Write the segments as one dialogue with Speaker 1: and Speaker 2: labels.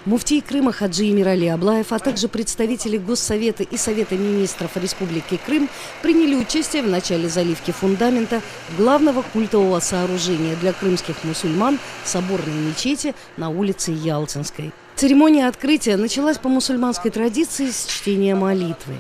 Speaker 1: Муфтий Крыма Хаджи Эмирали Аблаев, а также представители Госсовета и Совета министров Республики Крым приняли участие в начале заливки фундамента главного культового сооружения для крымских мусульман – соборной мечети на улице Ялтинской. Церемония открытия началась по мусульманской традиции с чтения молитвы.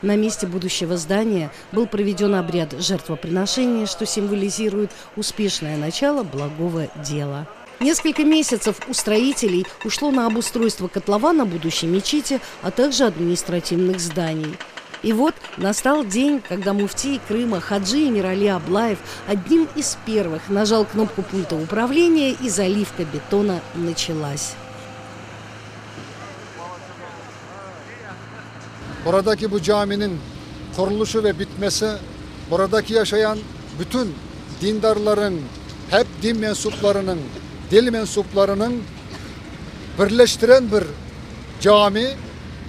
Speaker 1: На месте будущего здания был проведен обряд жертвоприношения, что символизирует успешное начало благого дела. Несколько месяцев у строителей ушло на обустройство котлована будущей мечети, а также административных зданий. И вот настал день, когда муфтий Крыма Хаджи Эмирали Аблаев одним из первых нажал кнопку пульта управления, и заливка бетона началась.
Speaker 2: Buradaki bu caminin kuruluşu ve bitmesi, buradaki yaşayan bütün dindarların, hep din mensuplarının, dil mensuplarının birleştiren bir cami,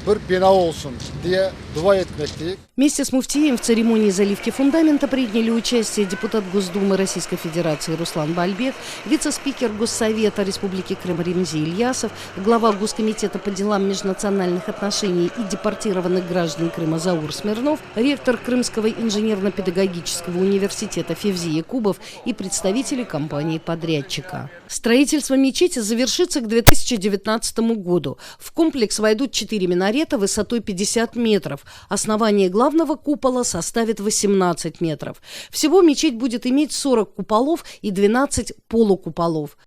Speaker 2: bir bina olsun diye dua etmekteyiz.
Speaker 1: Вместе с муфтием в церемонии заливки фундамента приняли участие депутат Госдумы Российской Федерации Руслан Бальбек, вице-спикер Госсовета Республики Крым Ремзи Ильясов, глава Госкомитета по делам межнациональных отношений и депортированных граждан Крыма Заур Смирнов, ректор Крымского инженерно-педагогического университета Февзи Якубов и представители компании-подрядчика. Строительство мечети завершится к 2019 году. В комплекс войдут 4 минарета высотой 50 метров. Основание главного купола составит 18 метров. Всего мечеть будет иметь 40 куполов и 12 полукуполов.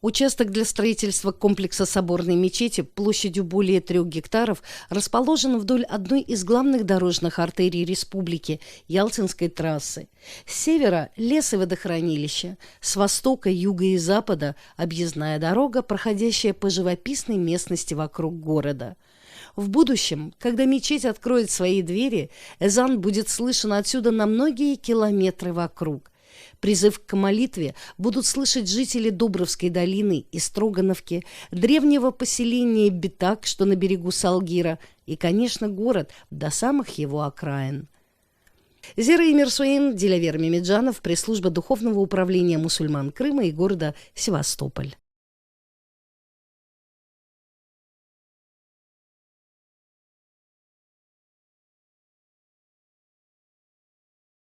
Speaker 1: Участок для строительства комплекса соборной мечети площадью более 3 гектаров расположен вдоль одной из главных дорожных артерий республики – Ялтинской трассы. С севера – лес и водохранилище, с востока, юга и запада – объездная дорога, проходящая по живописной местности вокруг города. В будущем, когда мечеть откроет свои двери, эзан будет слышен отсюда на многие километры вокруг. Призыв к молитве будут слышать жители Дубровской долины и Строгановки, древнего поселения Битак, что на берегу Салгира, и, конечно, город до самых его окраин. Зера Эмирсуин, Дилявер Мемеджанов, пресс-служба Духовного управления мусульман Крыма и города Севастополь.